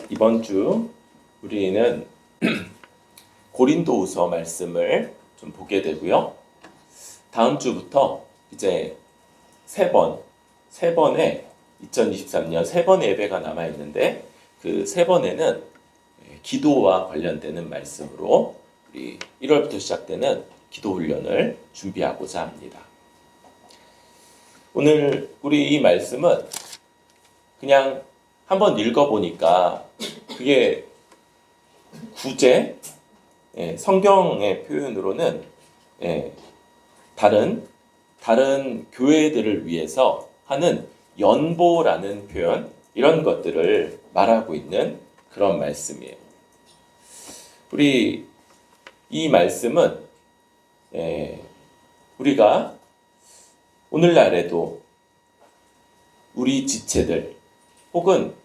이번 주 우리는 고린도후서 말씀을 좀 보게 되고요. 다음 주부터 이제 세 번의 2023년 세 번의 예배가 남아 있는데 그 세 번에는 기도와 관련되는 말씀으로 우리 1월부터 시작되는 기도 훈련을 준비하고자 합니다. 오늘 우리 이 말씀은 그냥 한번 읽어보니까 그게 구제, 성경의 표현으로는 다른 교회들을 위해서 하는 연보라는 표현, 이런 것들을 말하고 있는 그런 말씀이에요. 우리 이 말씀은 우리가 오늘날에도 우리 지체들 혹은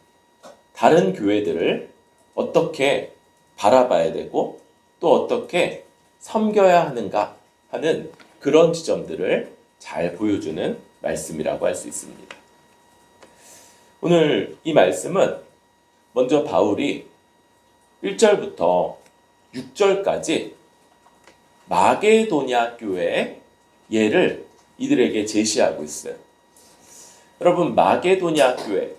다른 교회들을 어떻게 바라봐야 되고 또 어떻게 섬겨야 하는가 하는 그런 지점들을 잘 보여주는 말씀이라고 할 수 있습니다. 오늘 이 말씀은 먼저 바울이 1절부터 6절까지 마게도냐 교회의 예를 이들에게 제시하고 있어요. 여러분, 마게도냐 교회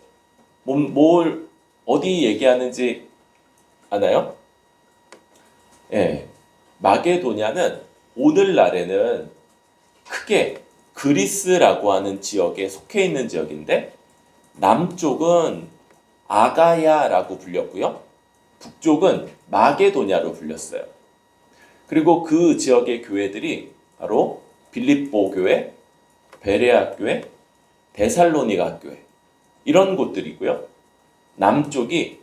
뭘 어디 얘기하는지 아나요? 마게도냐는 오늘날에는 크게 그리스라고 하는 지역에 속해 있는 지역인데 남쪽은 아가야라고 불렸고요. 북쪽은 마게도냐로 불렸어요. 그리고 그 지역의 교회들이 바로 빌립보 교회, 베레아 교회, 데살로니가 교회 이런 곳들이고요. 남쪽이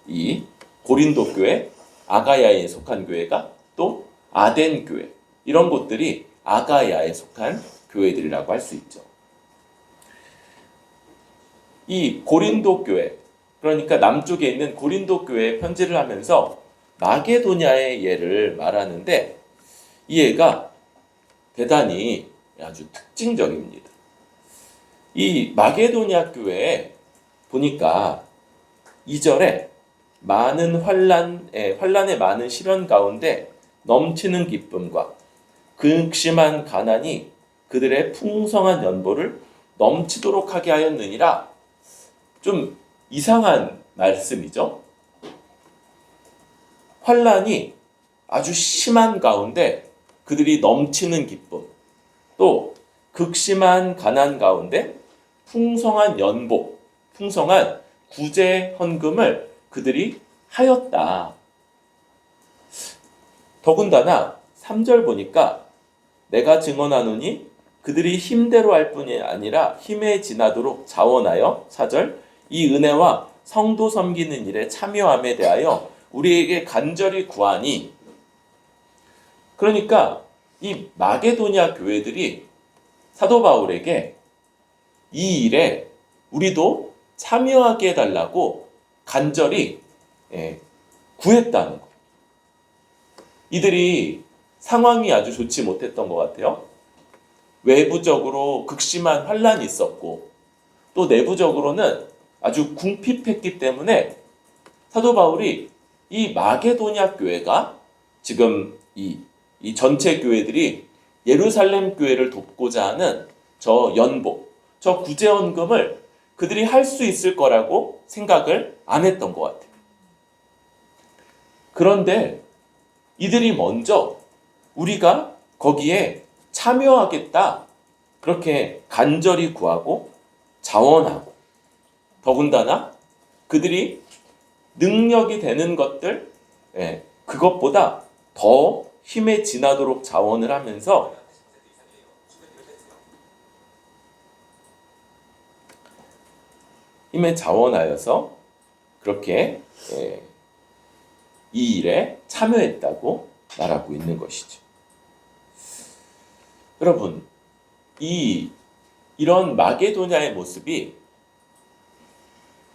이 고린도 교회, 아가야에 속한 교회가 또 아덴 교회, 이런 곳들이 아가야에 속한 교회들이라고 할 수 있죠. 이 고린도 교회, 그러니까 남쪽에 있는 고린도 교회에 편지를 하면서 마게도냐의 예를 말하는데 이 예가 대단히 아주 특징적입니다. 이 마게도냐 교회에 보니까 2절에 많은 환란의 많은 시련 가운데 넘치는 기쁨과 극심한 가난이 그들의 풍성한 연보를 넘치도록 하게 하였느니라. 좀 이상한 말씀이죠. 환란이 아주 심한 가운데 그들이 넘치는 기쁨, 또 극심한 가난 가운데 풍성한 연보, 풍성한 구제 헌금을 그들이 하였다. 더군다나 3절 보니까 내가 증언하노니 그들이 힘대로 할 뿐이 아니라 힘에 지나도록 자원하여 4절 이 은혜와 성도 섬기는 일에 참여함에 대하여 우리에게 간절히 구하니. 그러니까 이 마게도냐 교회들이 사도 바울에게 이 일에 우리도 참여하게 해달라고 간절히 구했다는 거. 이들이 상황이 아주 좋지 못했던 것 같아요. 외부적으로 극심한 환란이 있었고 또 내부적으로는 아주 궁핍했기 때문에 사도 바울이 이 마게도냐 교회가 지금 이 전체 교회들이 예루살렘 교회를 돕고자 하는 저 연보, 저 구제헌금을 그들이 할 수 있을 거라고 생각을 안 했던 것 같아요. 그런데 이들이 먼저 우리가 거기에 참여하겠다 그렇게 간절히 구하고 자원하고 더군다나 그들이 능력이 되는 것들, 그것보다 더 힘에 지나도록 자원을 하면서 힘에 자원하여서 그렇게 이 일에 참여했다고 말하고 있는 것이죠. 여러분, 이런 마게도냐의 모습이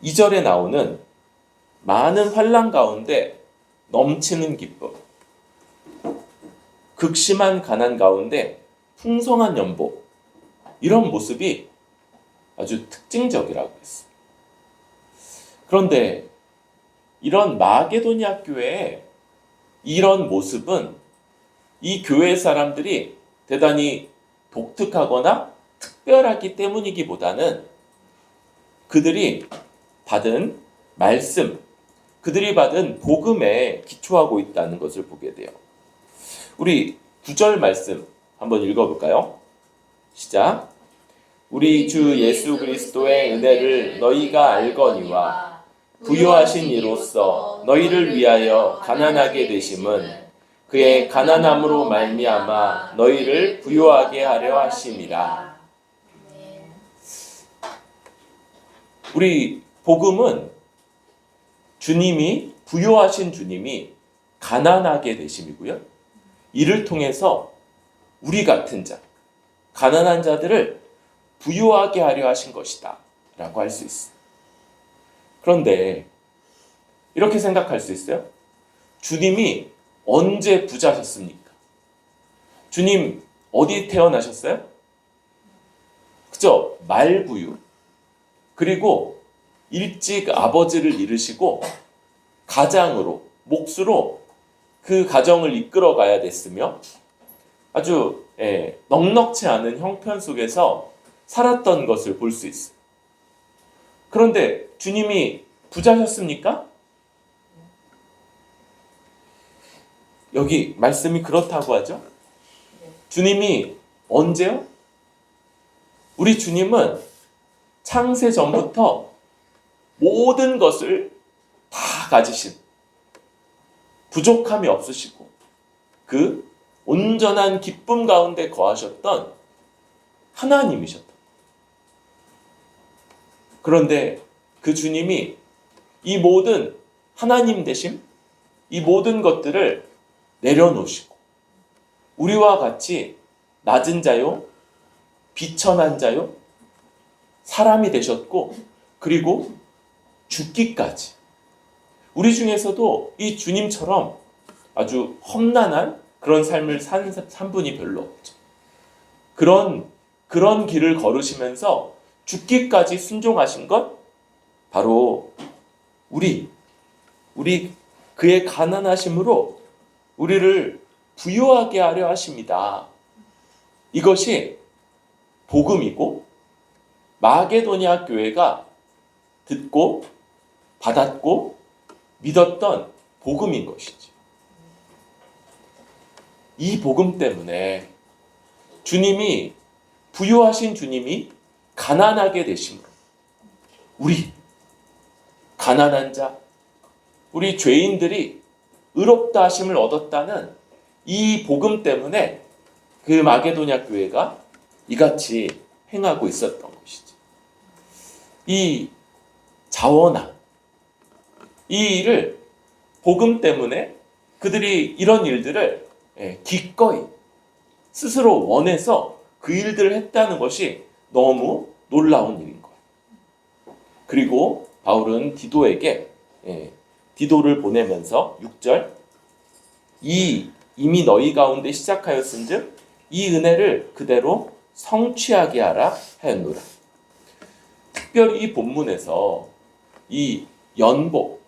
2절에 나오는 많은 환난 가운데 넘치는 기쁨, 극심한 가난 가운데 풍성한 연보, 이런 모습이 아주 특징적이라고 했어요. 그런데 이런 마게도냐 교회의 이런 모습은 이 교회 사람들이 대단히 독특하거나 특별하기 때문이기보다는 그들이 받은 말씀, 그들이 받은 복음에 기초하고 있다는 것을 보게 돼요. 우리 9절 말씀 한번 읽어볼까요? 시작. 우리 주 예수 그리스도의 은혜를 너희가 알거니와 부요하신 이로써 너희를 위하여 가난하게 되심은 그의 가난함으로 말미암아 너희를 부요하게 하려 하심이라. 우리 복음은 주님이 부요하신 주님이 가난하게 되심이고요. 이를 통해서 우리 같은 자, 가난한 자들을 부유하게 하려 하신 것이다 라고 할 수 있어요. 그런데 이렇게 생각할 수 있어요. 주님이 언제 부자셨습니까? 주님 어디 태어나셨어요? 그죠? 말부유. 그리고 일찍 아버지를 잃으시고 가장으로, 몫으로 그 가정을 이끌어 가야 됐으며 아주 넉넉지 않은 형편 속에서 살았던 것을 볼 수 있어요. 그런데 주님이 부자셨습니까? 여기 말씀이 그렇다고 하죠. 주님이 언제요? 우리 주님은 창세 전부터 모든 것을 다 가지신, 부족함이 없으시고 그 온전한 기쁨 가운데 거하셨던 하나님이셨다. 그런데 그 주님이 이 모든 하나님 되심, 이 모든 것들을 내려놓으시고 우리와 같이 낮은 자요, 비천한 자요, 사람이 되셨고 그리고 죽기까지. 우리 중에서도 이 주님처럼 아주 험난한 그런 삶을 산 분이 별로 없죠. 그런 길을 걸으시면서 죽기까지 순종하신 것 바로 우리 그의 가난하심으로 우리를 부유하게 하려 하십니다. 이것이 복음이고 마게도냐 교회가 듣고 받았고 믿었던 복음인 것이지. 이 복음 때문에 주님이 부유하신 주님이 가난하게 되심으로 우리 가난한 자, 우리 죄인들이 의롭다 하심을 얻었다는 이 복음 때문에 그 마게도냐 교회가 이같이 행하고 있었던 것이지. 이 자원함, 이 일을 복음 때문에 그들이 이런 일들을 기꺼이 스스로 원해서 그 일들을 했다는 것이 너무 놀라운 일인 거예요. 그리고 바울은 디도에게 디도를 보내면서 6절 이미 너희 가운데 시작하였은즉 이 은혜를 그대로 성취하게 하라 하였노라. 특별히 이 본문에서 이 연복,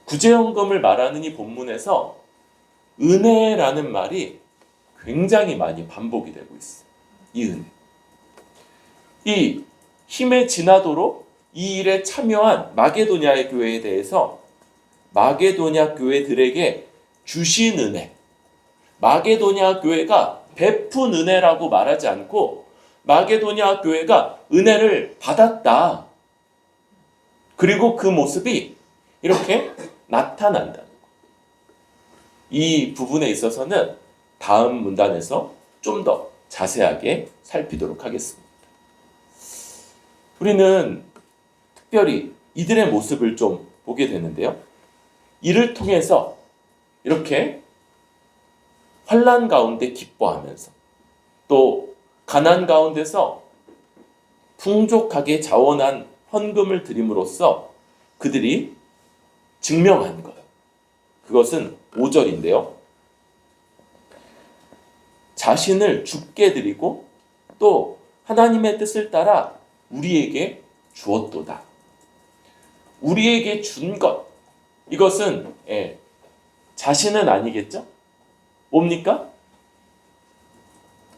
구제연금을 말하는 이 본문에서 은혜라는 말이 굉장히 많이 반복이 되고 있어요. 이 은혜. 이 힘에 지나도록 이 일에 참여한 마게도냐 교회에 대해서 마게도냐 교회들에게 주신 은혜, 마게도냐 교회가 베푼 은혜라고 말하지 않고 마게도냐 교회가 은혜를 받았다. 그리고 그 모습이 이렇게 나타난다는 것. 이 부분에 있어서는 다음 문단에서 좀 더 자세하게 살피도록 하겠습니다. 우리는 특별히 이들의 모습을 좀 보게 되는데요. 이를 통해서 이렇게 환난 가운데 기뻐하면서 또 가난 가운데서 풍족하게 자원한 헌금을 드림으로써 그들이 증명한 것. 그것은 5절인데요. 자신을 죽게 드리고 또 하나님의 뜻을 따라 우리에게 주었도다. 우리에게 준 것, 이것은 자신은 아니겠죠? 뭡니까?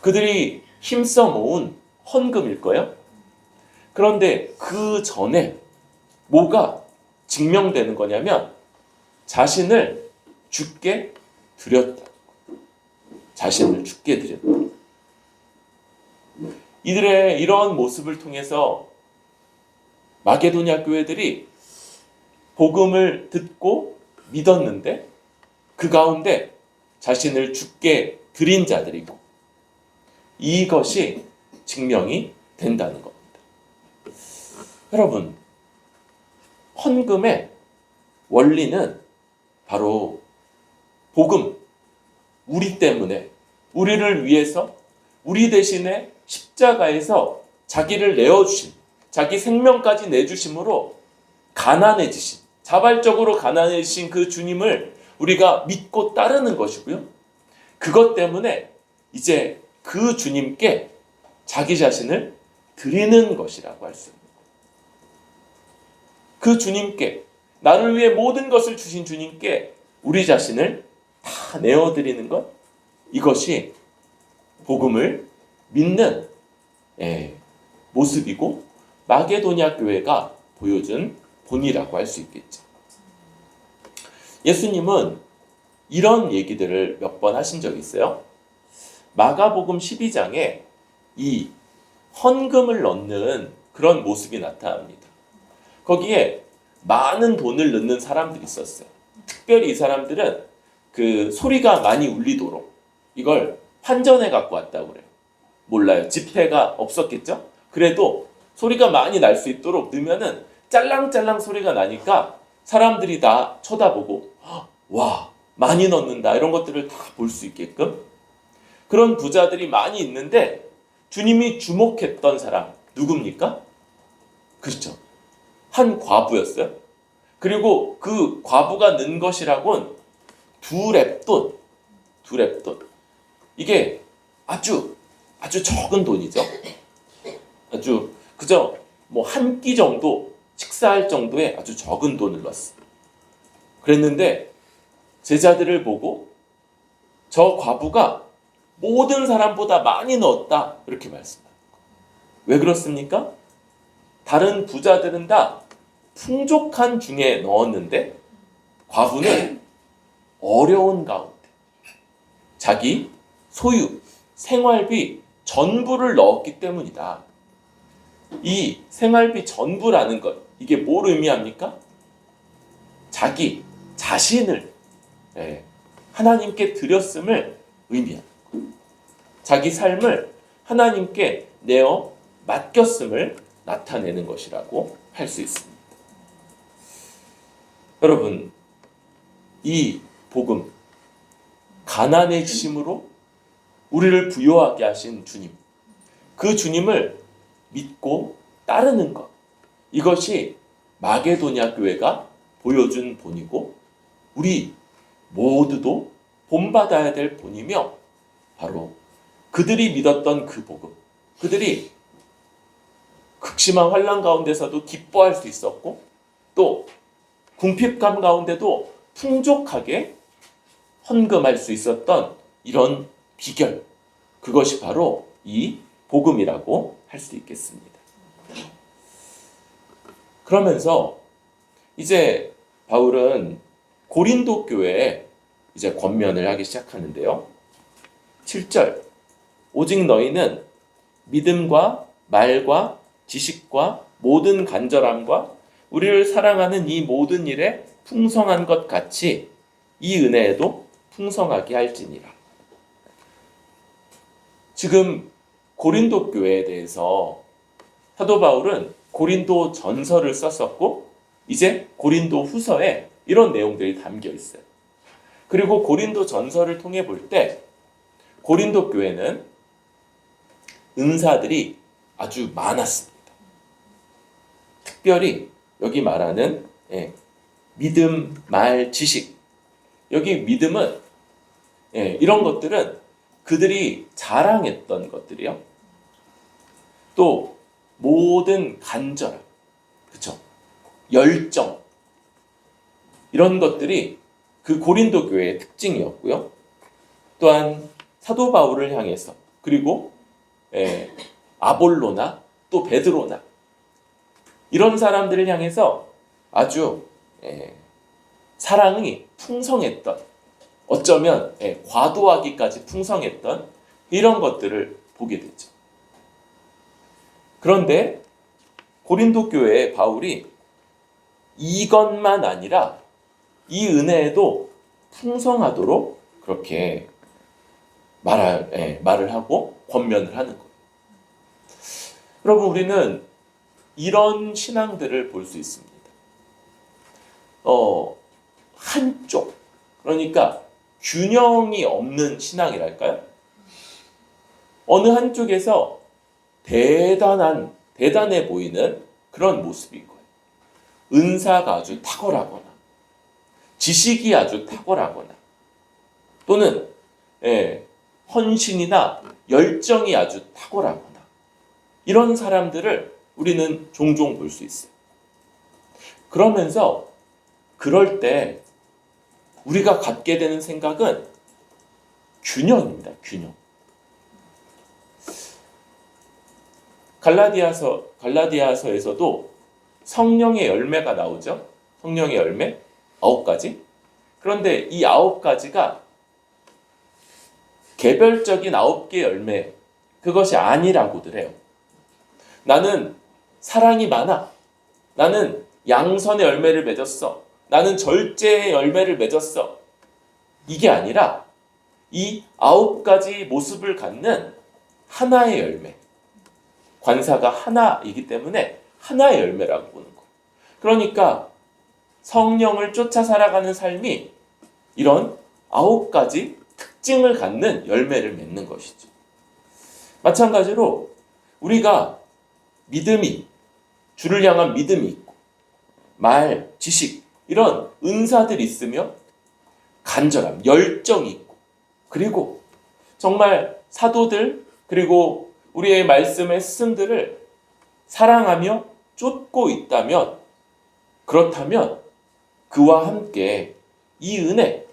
그들이 힘써 모은 헌금일 거예요. 그런데 그 전에 뭐가 증명되는 거냐면 자신을 주께 드렸다. 자신을 주께 드렸다. 이들의 이런 모습을 통해서 마게도냐 교회들이 복음을 듣고 믿었는데 그 가운데 자신을 주께 드린 자들이고 이것이 증명이 된다는 겁니다. 여러분, 헌금의 원리는 바로 복음, 우리 때문에, 우리를 위해서, 우리 대신에 십자가에서 자기를 내어주신, 자기 생명까지 내주심으로 가난해지신, 자발적으로 가난해지신 그 주님을 우리가 믿고 따르는 것이고요. 그것 때문에 이제 그 주님께 자기 자신을 드리는 것이라고 할 수 있습니다. 그 주님께, 나를 위해 모든 것을 주신 주님께 우리 자신을 다 내어드리는 것, 이것이 복음을 믿는 모습이고 마게도냐 교회가 보여준 본이라고 할 수 있겠죠. 예수님은 이런 얘기들을 몇 번 하신 적이 있어요. 마가복음 12장에 이 헌금을 넣는 그런 모습이 나타납니다. 거기에 많은 돈을 넣는 사람들이 있었어요. 특별히 이 사람들은 그 소리가 많이 울리도록 이걸 환전해 갖고 왔다고 그래요. 몰라요. 지폐가 없었겠죠? 그래도 소리가 많이 날 수 있도록 넣으면은 짤랑짤랑 소리가 나니까 사람들이 다 쳐다보고 와, 많이 넣는다 이런 것들을 다 볼 수 있게끔 그런 부자들이 많이 있는데 주님이 주목했던 사람 누굽니까? 그렇죠. 한 과부였어요. 그리고 그 과부가 넣은 것이라곤 두 렙돈. 이게 아주 적은 돈이죠. 아주 그저 뭐 한 끼 정도 식사할 정도의 아주 적은 돈을 넣었어요. 그랬는데 제자들을 보고 저 과부가 모든 사람보다 많이 넣었다 이렇게 말씀합니다. 왜 그렇습니까? 다른 부자들은 다 풍족한 중에 넣었는데 과부는 어려운 가운데 자기 소유, 생활비 전부를 넣었기 때문이다. 이 생활비 전부라는 것, 이게 뭘 의미합니까? 자기 자신을 하나님께 드렸음을 의미합니다. 자기 삶을 하나님께 내어 맡겼음을 나타내는 것이라고 할 수 있습니다. 여러분, 이 복음, 가난해지심으로 우리를 부유하게 하신 주님, 그 주님을 믿고 따르는 것, 이것이 마게도냐 교회가 보여준 본이고 우리 모두도 본받아야 될 본이며 바로 그들이 믿었던 그 복음, 그들이 극심한 환난 가운데서도 기뻐할 수 있었고 또 궁핍감 가운데도 풍족하게 헌금할 수 있었던 이런 비결, 그것이 바로 이 복음이라고 할 수 있겠습니다. 그러면서 이제 바울은 고린도 교회에 이제 권면을 하기 시작하는데요. 7절, 오직 너희는 믿음과 말과 지식과 모든 간절함과 우리를 사랑하는 이 모든 일에 풍성한 것 같이 이 은혜에도 풍성하게 할지니라. 지금 고린도 교회에 대해서 사도 바울은 고린도 전서를 썼었고 이제 고린도 후서에 이런 내용들이 담겨 있어요. 그리고 고린도 전서를 통해 볼 때 고린도 교회는 은사들이 아주 많았습니다. 특별히 여기 말하는 믿음, 말, 지식. 여기 믿음은 이런 것들은 그들이 자랑했던 것들이요. 또 모든 간절함, 그렇죠? 열정, 이런 것들이 그 고린도 교회의 특징이었고요. 또한 사도 바울을 향해서, 그리고 아볼로나 또 베드로나, 이런 사람들을 향해서 아주 사랑이 풍성했던, 어쩌면 과도하기까지 풍성했던 이런 것들을 보게 되죠. 그런데 고린도 교회의 바울이 이것만 아니라 이 은혜에도 풍성하도록 그렇게 말을 하고 권면을 하는 거예요. 여러분, 우리는 이런 신앙들을 볼 수 있습니다. 한쪽, 그러니까 균형이 없는 신앙이랄까요? 어느 한쪽에서 대단해 보이는 그런 모습인 거예요. 은사가 아주 탁월하거나, 지식이 아주 탁월하거나, 또는 헌신이나 열정이 아주 탁월하거나, 이런 사람들을 우리는 종종 볼 수 있어요. 그러면서 그럴 때 우리가 갖게 되는 생각은 균형입니다. 균형. 갈라디아서에서도 성령의 열매가 나오죠. 성령의 열매 9가지. 그런데 이 9가지가 개별적인 9개의 열매, 그것이 아니라고들 해요. 나는 사랑이 많아. 나는 양선의 열매를 맺었어. 나는 절제의 열매를 맺었어. 이게 아니라 이 9가지 모습을 갖는 하나의 열매. 관사가 하나이기 때문에 하나의 열매라고 보는 거예요. 그러니까 성령을 쫓아 살아가는 삶이 이런 9가지 특징을 갖는 열매를 맺는 것이죠. 마찬가지로 우리가 주를 향한 믿음이 있고, 말, 지식, 이런 은사들이 있으며, 간절함, 열정이 있고, 그리고 정말 사도들, 그리고 우리의 말씀의 스승들을 사랑하며 쫓고 있다면, 그렇다면 그와 함께 이 은혜,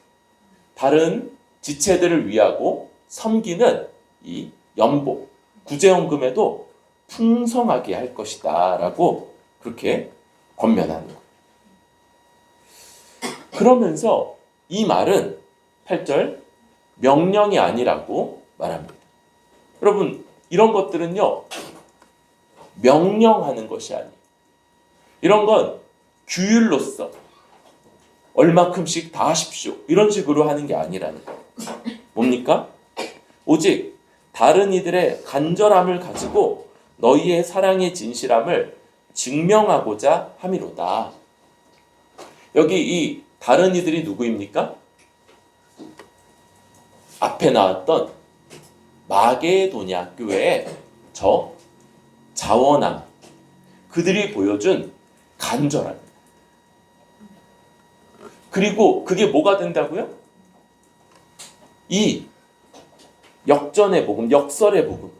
다른 지체들을 위하고 섬기는 이 연복, 구제연금에도 풍성하게 할 것이다 라고 그렇게 권면하는 거예요. 그러면서 이 말은 8절 명령이 아니라고 말합니다. 여러분, 이런 것들은요, 명령하는 것이 아니에요. 이런 건 규율로서 얼마큼씩 다 하십시오, 이런 식으로 하는 게 아니라는 거예요. 뭡니까? 오직 다른 이들의 간절함을 가지고 너희의 사랑의 진실함을 증명하고자 함이로다. 여기 이 다른 이들이 누구입니까? 앞에 나왔던 마게도냐 교회의 저 자원함, 그들이 보여준 간절함. 그리고 그게 뭐가 된다고요? 이 역전의 복음, 역설의 복음,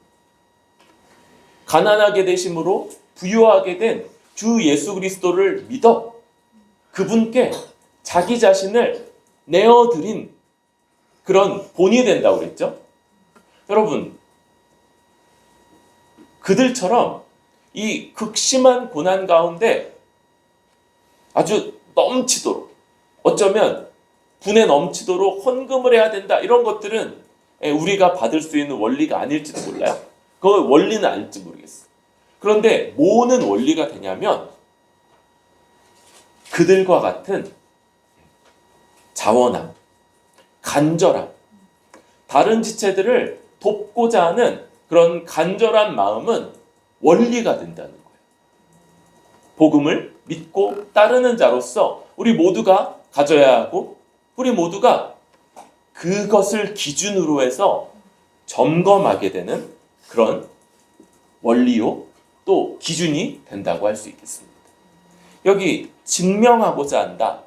가난하게 되심으로 부유하게 된 주 예수 그리스도를 믿어 그분께 자기 자신을 내어드린 그런 본이 된다고 그랬죠. 여러분, 그들처럼 이 극심한 고난 가운데 아주 넘치도록, 어쩌면 분에 넘치도록 헌금을 해야 된다, 이런 것들은 우리가 받을 수 있는 원리가 아닐지도 몰라요. 그 원리는 아닐지 모르겠어요. 그런데 뭐는 원리가 되냐면 그들과 같은 자원함, 간절함, 다른 지체들을 돕고자 하는 그런 간절한 마음은 원리가 된다는 거예요. 복음을 믿고 따르는 자로서 우리 모두가 가져야 하고, 우리 모두가 그것을 기준으로 해서 점검하게 되는 그런 원리요, 또 기준이 된다고 할 수 있겠습니다. 여기 증명하고자 한다,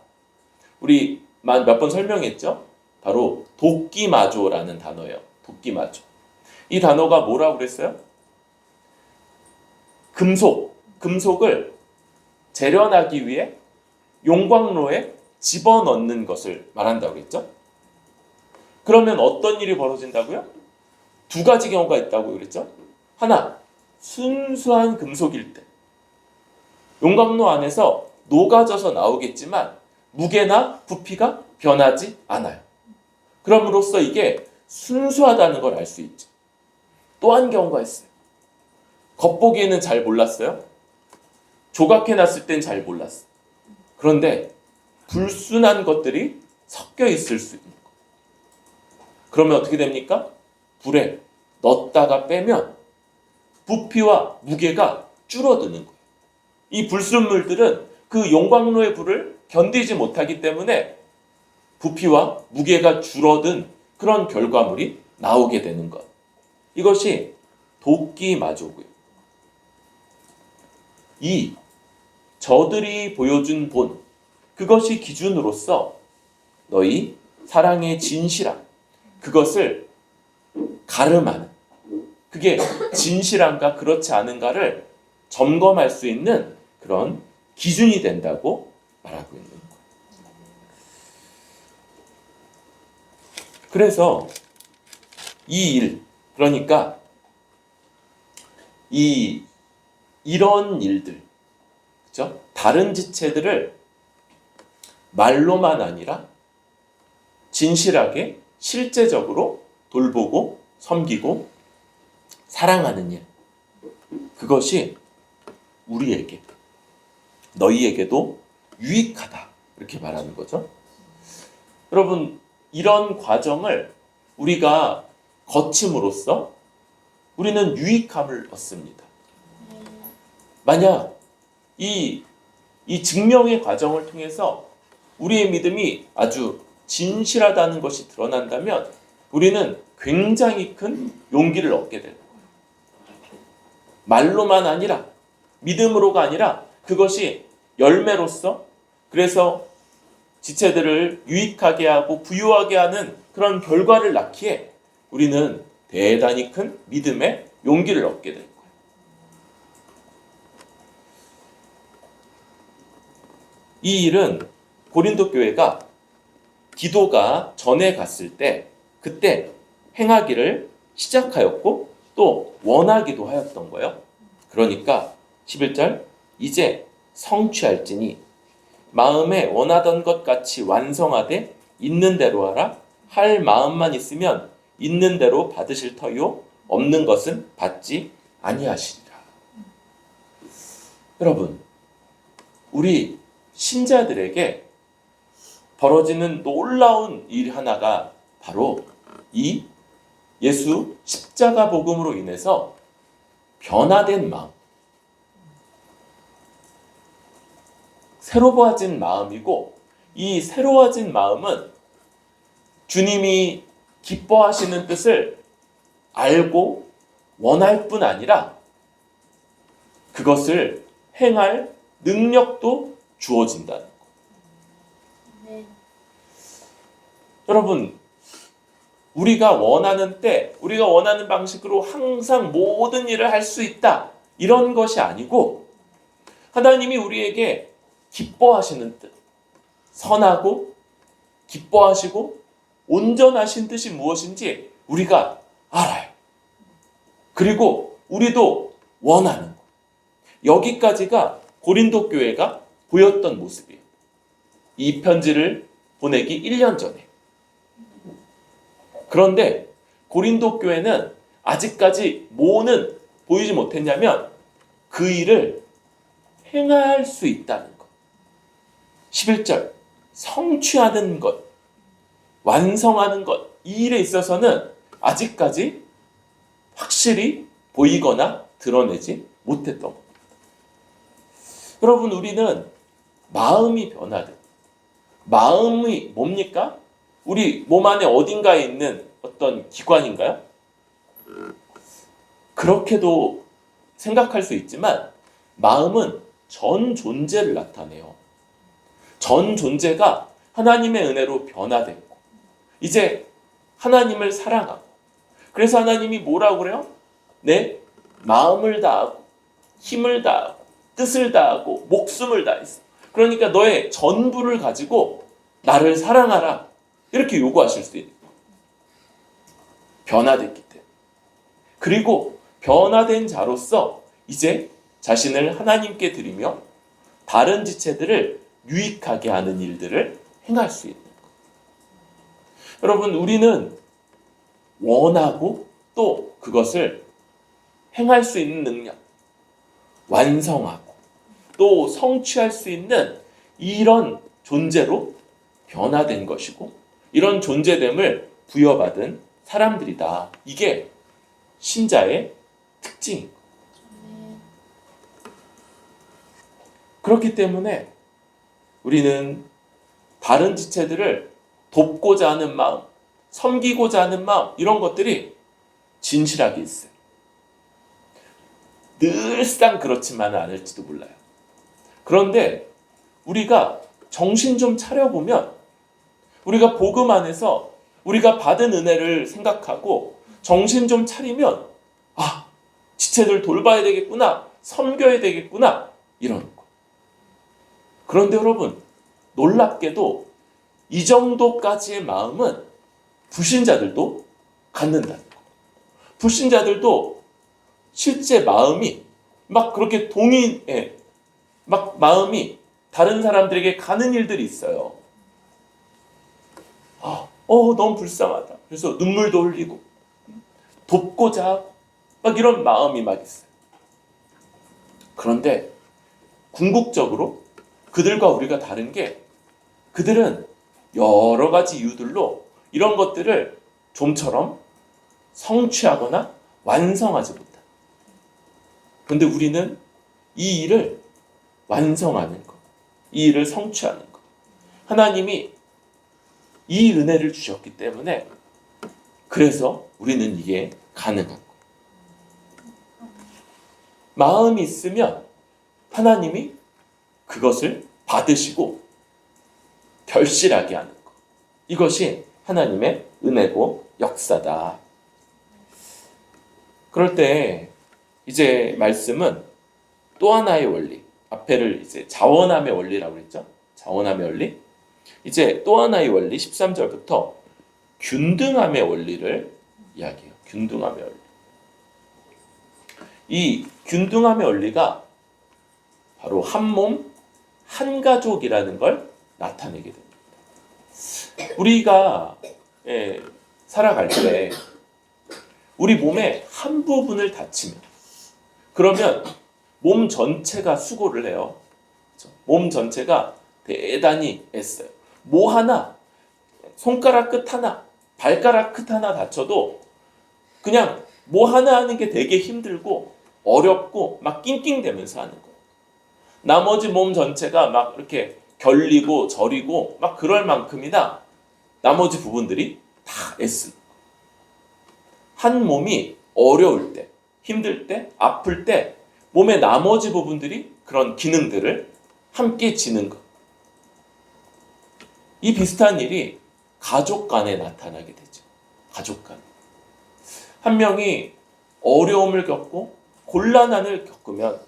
우리 몇 번 설명했죠? 바로 도끼마조라는 단어예요. 도끼마조. 이 단어가 뭐라고 그랬어요? 금속을 재련하기 위해 용광로에 집어넣는 것을 말한다고 그랬죠? 그러면 어떤 일이 벌어진다고요? 두 가지 경우가 있다고 그랬죠? 하나, 순수한 금속일 때 용광로 안에서 녹아져서 나오겠지만 무게나 부피가 변하지 않아요. 그럼으로써 이게 순수하다는 걸 알 수 있죠. 또 한 경우가 있어요. 겉보기에는 잘 몰랐어요. 조각해놨을 땐 잘 몰랐어. 그런데 불순한 것들이 섞여 있을 수 있는 거. 그러면 어떻게 됩니까? 불에 넣었다가 빼면 부피와 무게가 줄어드는 거예요. 이 불순물들은 그 용광로의 불을 견디지 못하기 때문에 부피와 무게가 줄어든 그런 결과물이 나오게 되는 것. 이것이 도끼마조고요. 이 저들이 보여준 본 그것이 기준으로서 너희 사랑의 진실함 그것을 가름하는 그게 진실한가 그렇지 않은가를 점검할 수 있는 그런 기준이 된다고 말하고 있는 거예요. 그래서 이 일, 그러니까 이런 일들, 그렇죠? 다른 지체들을 말로만 아니라 진실하게 실제적으로 돌보고 섬기고 사랑하는 일, 그것이 우리에게 너희에게도 유익하다 이렇게 말하는 거죠. 여러분, 이런 과정을 우리가 거침으로써 우리는 유익함을 얻습니다. 만약 이 증명의 과정을 통해서 우리의 믿음이 아주 진실하다는 것이 드러난다면 우리는 굉장히 큰 용기를 얻게 될 거예요. 말로만 아니라 믿음으로가 아니라 그것이 열매로서 그래서 지체들을 유익하게 하고 부유하게 하는 그런 결과를 낳기에 우리는 대단히 큰 믿음의 용기를 얻게 될 거예요. 이 일은 고린도 교회가 디도가 전에 갔을 때 그때 행하기를 시작하였고 또 원하기도 하였던 거예요. 그러니까 11절 이제 성취할지니 마음에 원하던 것 같이 완성하되 있는 대로 하라. 할 마음만 있으면 있는 대로 받으실 터요 없는 것은 받지 아니하시리라. 여러분, 우리 신자들에게 벌어지는 놀라운 일 하나가 바로 이 예수 십자가 복음으로 인해서 변화된 마음, 새로워진 마음이고 이 새로워진 마음은 주님이 기뻐하시는 뜻을 알고 원할 뿐 아니라 그것을 행할 능력도 주어진다는 거. 네. 여러분, 우리가 원하는 때, 우리가 원하는 방식으로 항상 모든 일을 할 수 있다. 이런 것이 아니고 하나님이 우리에게 기뻐하시는 뜻, 선하고 기뻐하시고 온전하신 뜻이 무엇인지 우리가 알아요. 그리고 우리도 원하는 것. 여기까지가 고린도 교회가 보였던 모습이에요. 이 편지를 보내기 1년 전에. 그런데 고린도 교회는 아직까지 뭐는 보이지 못했냐면 그 일을 행할 수 있다는 것. 11절 성취하는 것, 완성하는 것, 이 일에 있어서는 아직까지 확실히 보이거나 드러내지 못했던 것. 여러분, 우리는 마음이 변화돼. 마음이 뭡니까? 우리 몸 안에 어딘가에 있는 어떤 기관인가요? 그렇게도 생각할 수 있지만 마음은 전 존재를 나타내요. 전 존재가 하나님의 은혜로 변화됐고 이제 하나님을 사랑하고 그래서 하나님이 뭐라고 그래요? 내 마음을 다하고 힘을 다하고 뜻을 다하고 목숨을 다했어. 그러니까 너의 전부를 가지고 나를 사랑하라. 이렇게 요구하실 수 있는 거예요. 변화됐기 때문에. 그리고 변화된 자로서 이제 자신을 하나님께 드리며 다른 지체들을 유익하게 하는 일들을 행할 수 있는 거예요. 여러분, 우리는 원하고 또 그것을 행할 수 있는 능력, 완성하고 또 성취할 수 있는 이런 존재로 변화된 것이고, 이런 존재됨을 부여받은 사람들이다. 이게 신자의 특징인 거예요. 그렇기 때문에 우리는 다른 지체들을 돕고자 하는 마음, 섬기고자 하는 마음, 이런 것들이 진실하게 있어요. 늘상 그렇지만은 않을지도 몰라요. 그런데 우리가 정신 좀 차려보면, 우리가 복음 안에서 우리가 받은 은혜를 생각하고 정신 좀 차리면, 아, 지체들 돌봐야 되겠구나, 섬겨야 되겠구나, 이런 거. 그런데 여러분, 놀랍게도 이 정도까지의 마음은 불신자들도 갖는다는 거. 불신자들도 실제 마음이 막 그렇게 막 마음이 다른 사람들에게 가는 일들이 있어요. 너무 불쌍하다. 그래서 눈물도 흘리고 돕고자 하고 막 이런 마음이 막 있어요. 그런데 궁극적으로 그들과 우리가 다른 게, 그들은 여러 가지 이유들로 이런 것들을 좀처럼 성취하거나 완성하지 못한다. 그런데 우리는 이 일을 완성하는 것, 이 일을 성취하는 것, 하나님이 이 은혜를 주셨기 때문에, 그래서 우리는 이게 가능한 것. 마음이 있으면 하나님이 그것을 받으시고 결실하게 하는 것. 이것이 하나님의 은혜고 역사다. 그럴 때 이제 말씀은 또 하나의 원리, 앞에를 이제 자원함의 원리라고 그랬죠. 자원함의 원리. 이제 또 하나의 원리, 13절부터 균등함의 원리를 이야기해요. 균등함의 원리. 이 균등함의 원리가 바로 한 몸, 한 가족이라는 걸 나타내게 됩니다. 우리가 살아갈 때 우리 몸의 한 부분을 다치면, 그러면 몸 전체가 수고를 해요. 몸 전체가 대단히 애써요. 뭐 하나, 손가락 끝 하나, 발가락 끝 하나 다쳐도 그냥 뭐 하나 하는 게 되게 힘들고 어렵고 막 낑낑대면서 하는 거예요. 나머지 몸 전체가 막 이렇게 결리고 저리고 막 그럴 만큼이나 나머지 부분들이 다 애쓰는 거예요. 한 몸이 어려울 때, 힘들 때, 아플 때 몸의 나머지 부분들이 그런 기능들을 함께 지는 것. 이 비슷한 일이 가족 간에 나타나게 되죠. 가족 간. 한 명이 어려움을 겪고 곤란함을 겪으면,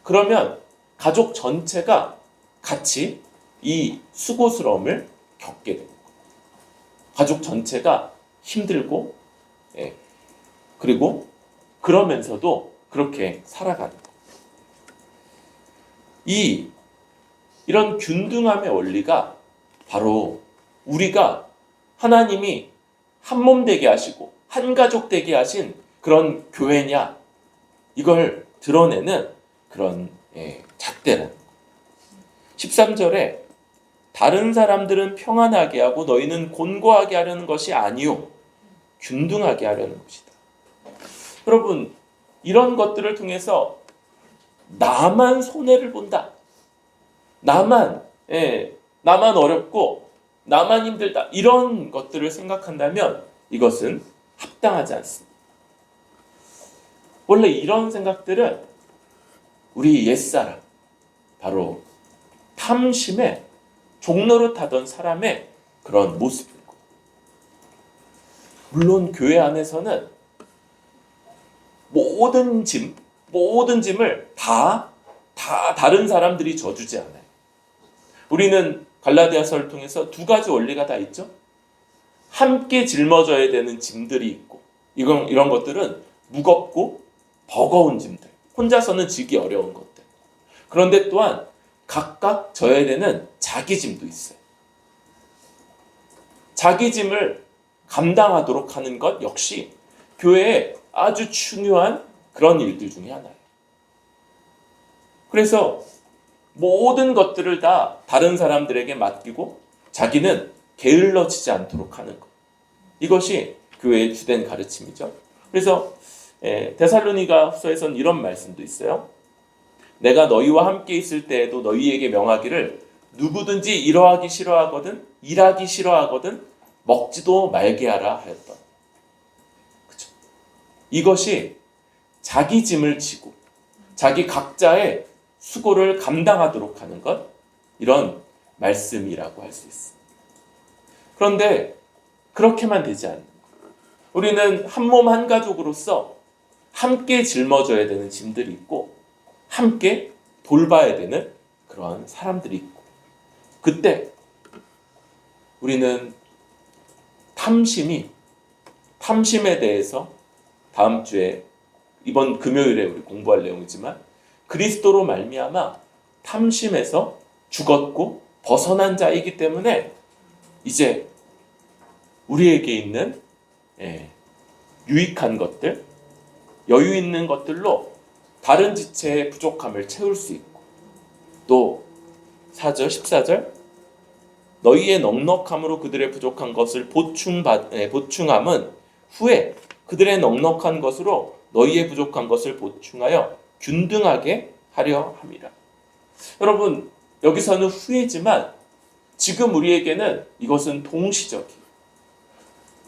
그러면 가족 전체가 같이 이 수고스러움을 겪게 됩니다. 가족 전체가 힘들고, 그리고 그러면서도 그렇게 살아가는 것. 이런 균등함의 원리가 바로 우리가 하나님이 한 몸 되게 하시고 한 가족 되게 하신 그런 교회냐, 이걸 드러내는 그런 잣대라는 거. 13절에 다른 사람들은 평안하게 하고 너희는 곤고하게 하려는 것이 아니요 균등하게 하려는 것이다. 여러분, 이런 것들을 통해서 나만 손해를 본다, 나만 어렵고 나만 힘들다, 이런 것들을 생각한다면 이것은 합당하지 않습니다. 원래 이런 생각들은 우리 옛사람, 바로 탐심의 종로를 타던 사람의 그런 모습인 거예요. 물론 교회 안에서는 모든 짐을 다 다 다른 사람들이 져주지 않아요. 우리는 갈라디아서를 통해서 두 가지 원리가 다 있죠. 함께 짊어져야 되는 짐들이 있고, 이런 것들은 무겁고 버거운 짐들, 혼자서는 지기 어려운 것들. 그런데 또한 각각 져야 되는 자기 짐도 있어요. 자기 짐을 감당하도록 하는 것 역시 교회의 아주 중요한 그런 일들 중에 하나예요. 그래서 모든 것들을 다 다른 사람들에게 맡기고 자기는 게을러지지 않도록 하는 것. 이것이 교회의 주된 가르침이죠. 그래서 데살로니가 후서에서는 이런 말씀도 있어요. 내가 너희와 함께 있을 때에도 너희에게 명하기를 누구든지 일하기 싫어하거든 먹지도 말게 하라 하였던. 그렇죠? 이것이 자기 짐을 지고 자기 각자의 수고를 감당하도록 하는 것, 이런 말씀이라고 할 수 있습니다. 그런데 그렇게만 되지 않는 거예요. 우리는 한 몸 한 가족으로서 함께 짊어져야 되는 짐들이 있고 함께 돌봐야 되는 그런 사람들이 있고, 그때 우리는 탐심에 대해서 다음 주에 이번 금요일에 우리 공부할 내용이지만 그리스도로 말미암아 탐심에서 죽었고 벗어난 자이기 때문에 이제 우리에게 있는 유익한 것들, 여유 있는 것들로 다른 지체의 부족함을 채울 수 있고, 또 4절 14절 너희의 넉넉함으로 그들의 부족한 것을 보충함은 후에 그들의 넉넉한 것으로 너희의 부족한 것을 보충하여 균등하게 하려 함이라. 여러분, 여기서는 후이지만 지금 우리에게는 이것은 동시적이에요.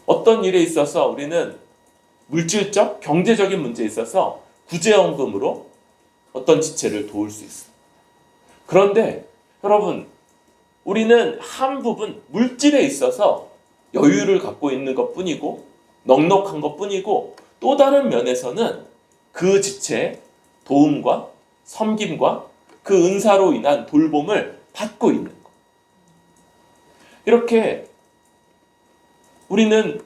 어떤 일에 있어서 우리는 물질적, 경제적인 문제에 있어서 구제연금으로 어떤 지체를 도울 수 있습니다. 그런데 여러분, 우리는 한 부분 물질에 있어서 여유를 갖고 있는 것뿐이고 넉넉한 것뿐이고, 또 다른 면에서는 그 지체의 도움과 섬김과 그 은사로 인한 돌봄을 받고 있는 것. 이렇게 우리는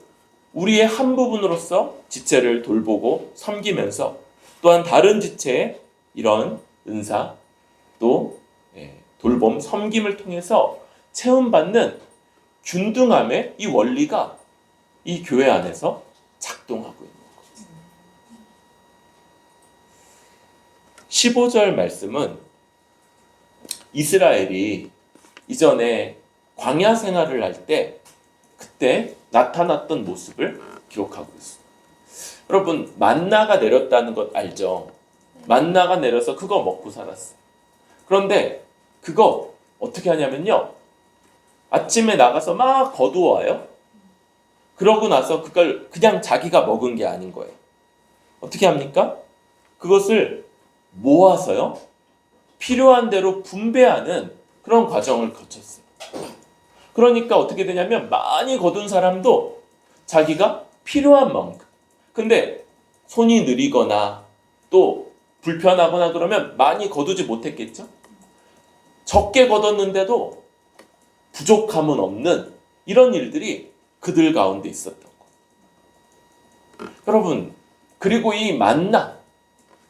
우리의 한 부분으로서 지체를 돌보고 섬기면서 또한 다른 지체의 이런 은사, 또 돌봄, 섬김을 통해서 체험받는 균등함의 이 원리가 이 교회 안에서 작동하고 있는 거죠. 15절 말씀은 이스라엘이 이전에 광야 생활을 할 때 그때 나타났던 모습을 기록하고 있습니다. 여러분, 만나가 내렸다는 것 알죠? 만나가 내려서 그거 먹고 살았어요. 그런데 그거 어떻게 하냐면요, 아침에 나가서 막 거두어와요. 그러고 나서 그걸 그냥 자기가 먹은 게 아닌 거예요. 어떻게 합니까? 그것을 모아서요, 필요한 대로 분배하는 그런 과정을 거쳤어요. 그러니까 어떻게 되냐면 많이 거둔 사람도 자기가 필요한 만큼, 근데 손이 느리거나 또 불편하거나 그러면 많이 거두지 못했겠죠? 적게 거뒀는데도 부족함은 없는 이런 일들이 그들 가운데 있었던 거예요. 여러분, 그리고 이 만나,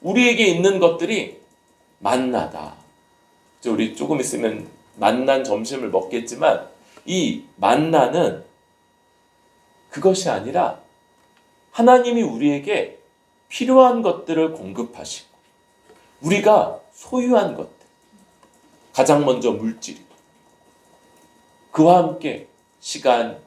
우리에게 있는 것들이 만나다. 우리 조금 있으면 만난 점심을 먹겠지만 이 만나는 그것이 아니라 하나님이 우리에게 필요한 것들을 공급하시고 우리가 소유한 것들, 가장 먼저 물질이고 그와 함께 시간,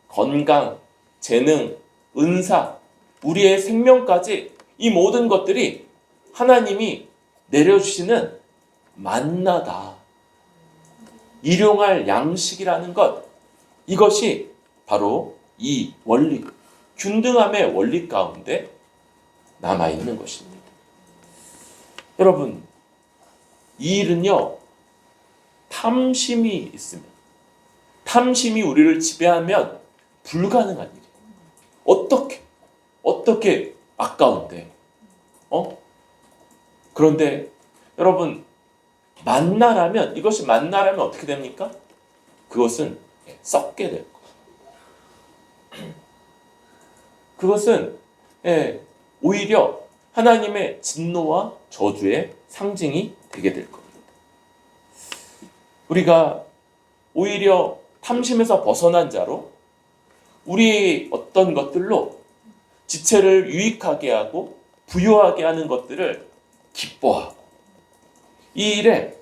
건강, 재능, 은사, 우리의 생명까지, 이 모든 것들이 하나님이 내려주시는 만나다. 일용할 양식이라는 것, 이것이 바로 이 원리, 균등함의 원리 가운데 남아있는 것입니다. 여러분, 이 일은요, 탐심이 있으면, 탐심이 우리를 지배하면 불가능한 일이에요. 어떻게 아까운데? 그런데 여러분, 만나라면, 이것이 만나라면 어떻게 됩니까? 그것은 썩게 될 거예요. 그것은 오히려 하나님의 진노와 저주의 상징이 되게 될 겁니다. 우리가 오히려 탐심에서 벗어난 자로 우리 어떤 것들로 지체를 유익하게 하고 부유하게 하는 것들을 기뻐하고 이 일에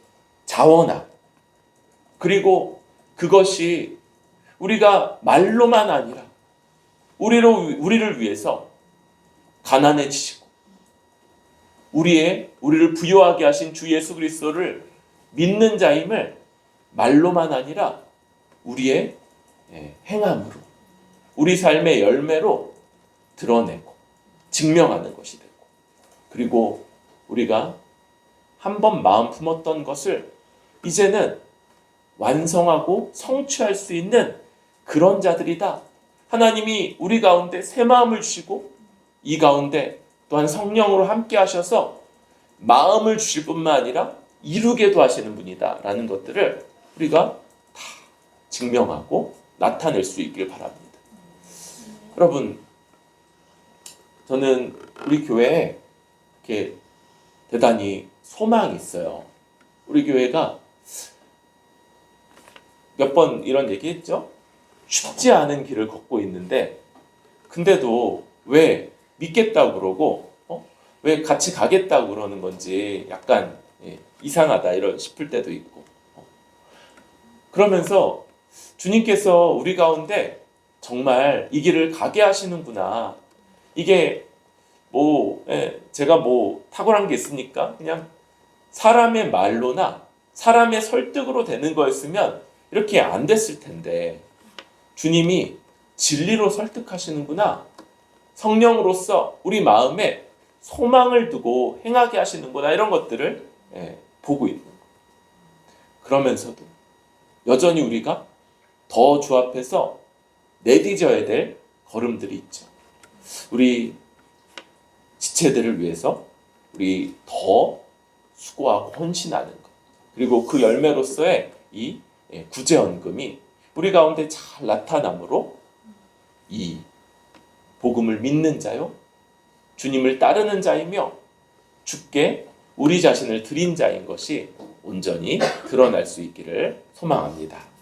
자원하고, 그리고 그것이 우리가 말로만 아니라 우리를 위해서 가난해지시고 우리를 부유하게 하신 주 예수 그리스도를 믿는 자임을 말로만 아니라 우리의 행함으로, 우리 삶의 열매로 드러내고 증명하는 것이 되고, 그리고 우리가 한번 마음 품었던 것을 이제는 완성하고 성취할 수 있는 그런 자들이다. 하나님이 우리 가운데 새 마음을 주시고 이 가운데 또한 성령으로 함께 하셔서 마음을 주실 뿐만 아니라 이루게도 하시는 분이다 라는 것들을 우리가 다 증명하고 나타낼 수 있길 바랍니다. 여러분, 저는 우리 교회에 이렇게 대단히 소망이 있어요. 우리 교회가 몇 번 이런 얘기 했죠? 쉽지 않은 길을 걷고 있는데, 근데도 왜 믿겠다고 그러고 왜 같이 가겠다고 그러는 건지 약간 이상하다 이런 싶을 때도 있고, 그러면서 주님께서 우리 가운데 정말 이 길을 가게 하시는구나. 이게 제가 탁월한 게 있습니까? 그냥 사람의 말로나 사람의 설득으로 되는 거였으면 이렇게 안 됐을 텐데, 주님이 진리로 설득하시는구나. 성령으로서 우리 마음에 소망을 두고 행하게 하시는구나. 이런 것들을 보고 있는 거예요. 그러면서도 여전히 우리가 더 주 앞에서 내디뎌야 될 걸음들이 있죠. 우리 지체들을 위해서 우리 더 수고하고 헌신하는 것, 그리고 그 열매로서의 이 구제언금이 우리 가운데 잘 나타남으로 이 복음을 믿는 자요, 주님을 따르는 자이며 주께 우리 자신을 드린 자인 것이 온전히 드러날 수 있기를 소망합니다.